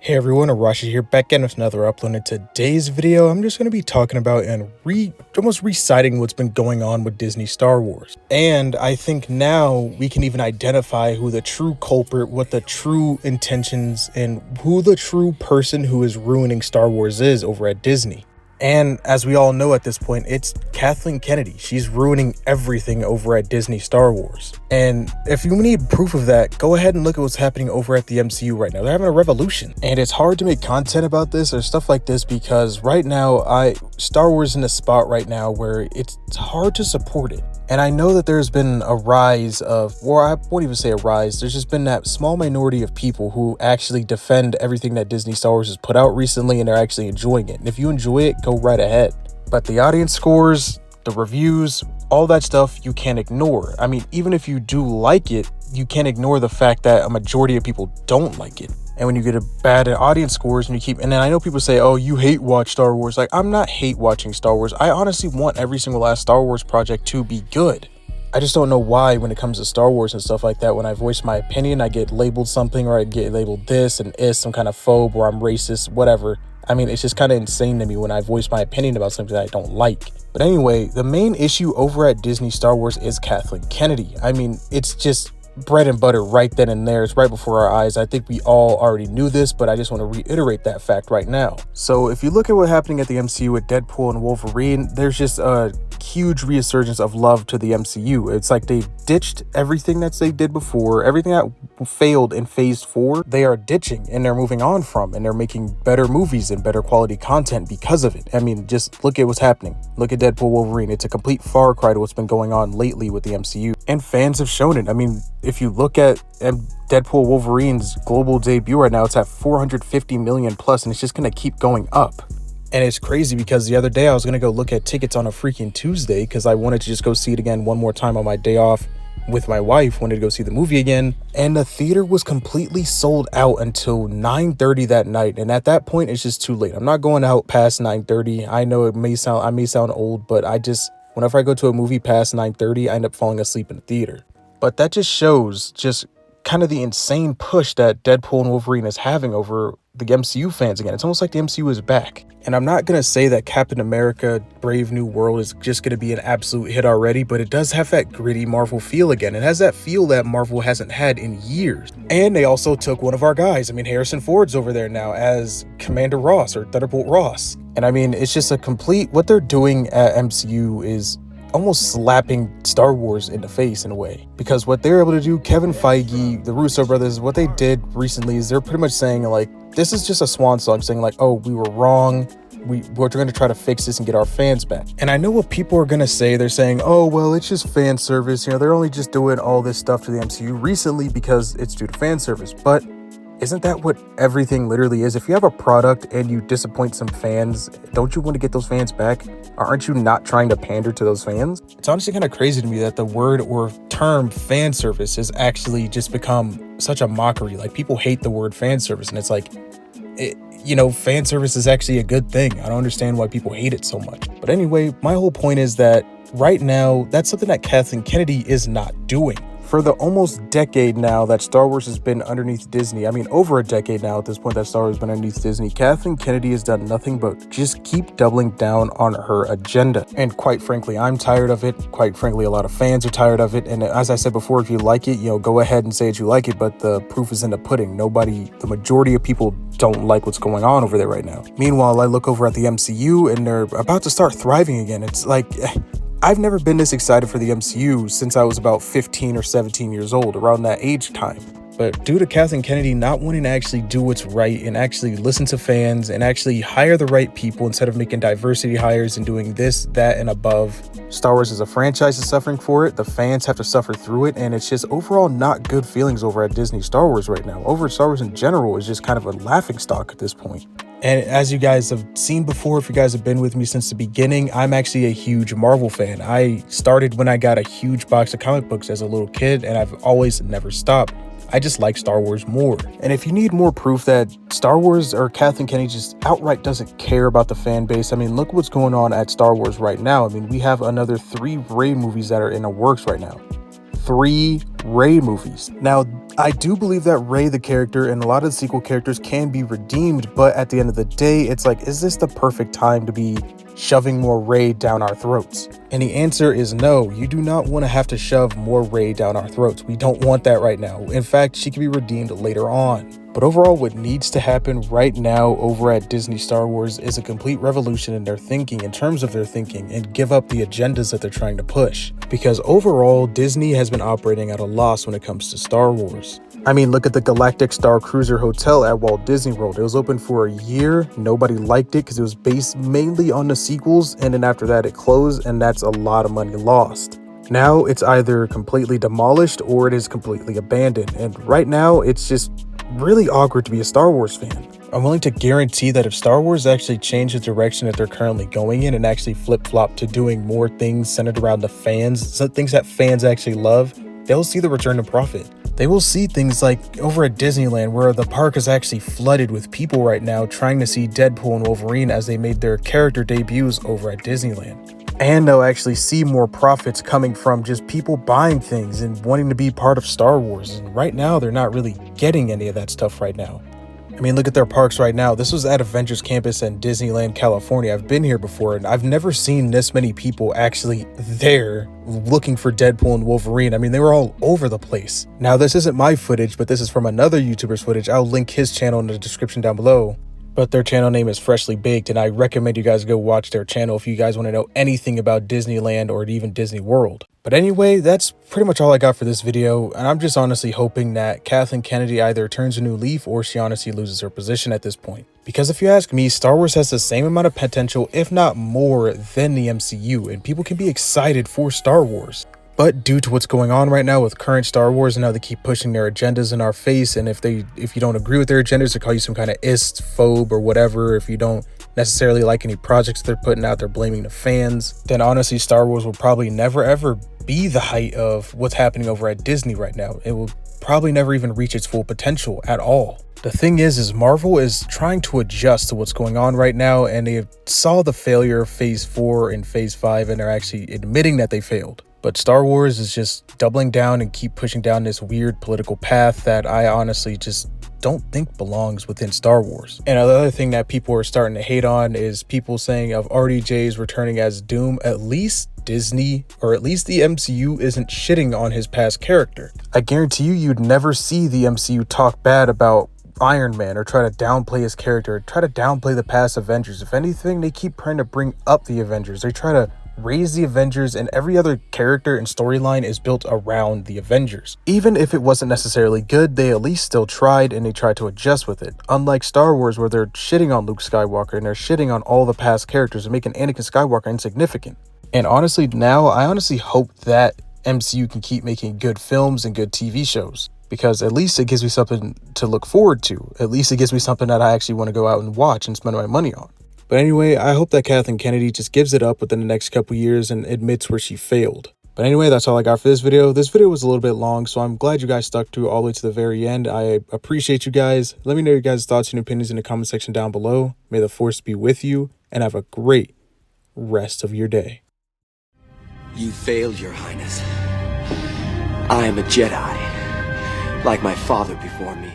Hey everyone, Arashi here, back again with another upload. In today's video, I'm just going to be talking about and almost reciting what's been going on with Disney Star Wars. And I think now we can even identify who the true culprit, what the true intentions, and who the true person who is ruining Star Wars is over at Disney. And as we all know at this point, it's Kathleen Kennedy. She's ruining everything over at Disney Star Wars. And if you need proof of that, go ahead and look at what's happening over at the MCU right now. They're having a revolution. And it's hard to make content about this or stuff like this because right now, Star Wars is in a spot right now where it's hard to support it. And I know that there's been a rise of, or I won't even say a rise, there's just been that small minority of people who actually defend everything that Disney Star Wars has put out recently and they're actually enjoying it. And if you enjoy it, go right ahead. But the audience scores, the reviews, all that stuff you can't ignore. I mean, even if you do like it, you can't ignore the fact that a majority of people don't like it. And when you get a bad audience scores and then I know people say, oh, you hate watch Star Wars. Like, I'm not hate watching Star Wars. I honestly want every single last Star Wars project to be good. I just don't know why when it comes to Star Wars and stuff like that, when I voice my opinion, I get labeled something or I get labeled this and is some kind of phobe or I'm racist, whatever. I mean, it's just kind of insane to me when I voice my opinion about something that I don't like. But anyway, the main issue over at Disney Star Wars is Kathleen Kennedy. I mean, it's just bread and butter right then and there. It's right before our eyes. I think we all already knew this, but I just want to reiterate that fact right now. So if you look at what's happening at the MCU with Deadpool and Wolverine, there's just a huge resurgence of love to the MCU. It's like they've ditched everything that they did before, everything that failed in phase 4, they are ditching and they're moving on from, and they're making better movies and better quality content because of it. I mean, just look at what's happening. Look at Deadpool Wolverine. It's a complete far cry to what's been going on lately with the MCU, and fans have shown it. I mean, if you look at Deadpool Wolverine's global debut right now, it's at 450 million plus, and it's just going to keep going up. And it's crazy because the other day I was going to go look at tickets on a freaking Tuesday because I wanted to just go see it again one more time on my day off with my wife, wanted to go see the movie again. And the theater was completely sold out until 9:30 that night. And at that point, it's just too late. I'm not going out past 9:30. I know I may sound old, but whenever I go to a movie past 9:30, I end up falling asleep in the theater. But that just shows just kind of the insane push that Deadpool and Wolverine is having over the MCU fans again. It's almost like the MCU is back. And I'm not going to say that Captain America Brave New World is just going to be an absolute hit already, but it does have that gritty Marvel feel again. It has that feel that Marvel hasn't had in years. And they also took one of our guys. I mean, Harrison Ford's over there now as Commander Ross or Thunderbolt Ross. And I mean, it's just what they're doing at MCU is almost slapping Star Wars in the face in a way, because what they're able to do, Kevin Feige, the Russo brothers, what they did recently is they're pretty much saying like, this is just a swan song, saying like, oh, we were wrong. We're going to try to fix this and get our fans back. And I know what people are going to say. They're saying, oh, well, it's just fan service. You know, they're only just doing all this stuff to the MCU recently because it's due to fan service. But isn't that what everything literally is? If you have a product and you disappoint some fans, don't you want to get those fans back? Aren't you not trying to pander to those fans? It's honestly kind of crazy to me that the word or term fan service has actually just become such a mockery. Like, people hate the word fan service, and it's like, fan service is actually a good thing. I don't understand why people hate it so much. But anyway, my whole point is that right now, that's something that Kathleen Kennedy is not doing. For the almost decade now that Star Wars has been underneath Disney, I mean, over a decade now at this point that Star Wars has been underneath Disney, Kathleen Kennedy has done nothing but just keep doubling down on her agenda. And quite frankly, I'm tired of it. Quite frankly, a lot of fans are tired of it. And as I said before, if you like it, go ahead and say that you like it, but the proof is in the pudding. The majority of people don't like what's going on over there right now. Meanwhile, I look over at the MCU and they're about to start thriving again. It's like, I've never been this excited for the MCU since I was about 15 or 17 years old, around that age time. But due to Kathleen Kennedy not wanting to actually do what's right and actually listen to fans and actually hire the right people instead of making diversity hires and doing this, that, and above, Star Wars as a franchise is suffering for it. The fans have to suffer through it. And it's just overall not good feelings over at Disney Star Wars right now. Over Star Wars in general is just kind of a laughingstock at this point. And as you guys have seen before, if you guys have been with me since the beginning, I'm actually a huge Marvel fan. I started when I got a huge box of comic books as a little kid, and I've always never stopped. I just like Star Wars more. And if you need more proof that Star Wars or Kathleen Kennedy just outright doesn't care about the fan base, I mean, look what's going on at Star Wars right now. I mean, we have another 3 Rey movies that are in the works right now. 3 Rey movies. Now, I do believe that Rey the character and a lot of the sequel characters can be redeemed, but at the end of the day, it's like, is this the perfect time to be shoving more Rey down our throats? And the answer is no. You do not want to have to shove more Rey down our throats. We don't want that right now. In fact, she can be redeemed later on. But overall, what needs to happen right now over at Disney Star Wars is a complete revolution in their thinking, in terms of their thinking, and give up the agendas that they're trying to push. Because overall, Disney has been operating at a loss when it comes to Star Wars. I mean, look at the Galactic Star Cruiser Hotel at Walt Disney World. It was open for a year. Nobody liked it because it was based mainly on the sequels, and then after that it closed, and that's a lot of money lost. Now it's either completely demolished or it is completely abandoned, and right now it's just really awkward to be a Star Wars fan. I'm willing to guarantee that if Star Wars actually changed the direction that they're currently going in and actually flip-flop to doing more things centered around the fans, some things that fans actually love, they'll see the return to profit. They will see things like over at Disneyland, where the park is actually flooded with people right now trying to see Deadpool and Wolverine as they made their character debuts over at Disneyland. And they'll actually see more profits coming from just people buying things and wanting to be part of Star Wars. And right now, they're not really getting any of that stuff right now. I mean, look at their parks right now. This was at Avengers Campus in Disneyland, California. I've been here before, and I've never seen this many people actually there looking for Deadpool and Wolverine. I mean, they were all over the place. Now, this isn't my footage, but this is from another YouTuber's footage. I'll link his channel in the description down below. But their channel name is Freshly Baked, and I recommend you guys go watch their channel if you guys want to know anything about Disneyland or even Disney World. But anyway, that's pretty much all I got for this video, and I'm just honestly hoping that Kathleen Kennedy either turns a new leaf or she honestly loses her position at this point. Because if you ask me, Star Wars has the same amount of potential, if not more, than the MCU, and people can be excited for Star Wars. But due to what's going on right now with current Star Wars and how they keep pushing their agendas in our face, and if you don't agree with their agendas, they call you some kind of ist-phobe or whatever. If you don't necessarily like any projects they're putting out, they're blaming the fans. Then honestly, Star Wars will probably never ever be the height of what's happening over at Disney right now. It will probably never even reach its full potential at all. The thing is Marvel is trying to adjust to what's going on right now, and they saw the failure of Phase 4 and Phase 5, and they're actually admitting that they failed. But Star Wars is just doubling down and keep pushing down this weird political path that I honestly just don't think belongs within Star Wars. And another thing that people are starting to hate on is people saying of RDJ's returning as Doom. At least Disney, or at least the MCU, isn't shitting on his past character. I guarantee you'd never see the MCU talk bad about Iron Man or try to downplay his character, or try to downplay the past Avengers. If anything, they keep trying to bring up the Avengers. They try to raise the Avengers, and every other character and storyline is built around the Avengers. Even if it wasn't necessarily good, they at least still tried, and they tried to adjust with it. Unlike Star Wars, where they're shitting on Luke Skywalker and they're shitting on all the past characters and making Anakin Skywalker insignificant. And honestly, now I honestly hope that MCU can keep making good films and good TV shows, because at least it gives me something to look forward to. At least it gives me something that I actually want to go out and watch and spend my money on. But anyway, I hope that Kathleen Kennedy just gives it up within the next couple years and admits where she failed. But anyway, that's all I got for this video. This video was a little bit long, so I'm glad you guys stuck to it all the way to the very end. I appreciate you guys. Let me know your guys' thoughts and opinions in the comment section down below. May the Force be with you, and have a great rest of your day. You failed, Your Highness. I am a Jedi, like my father before me.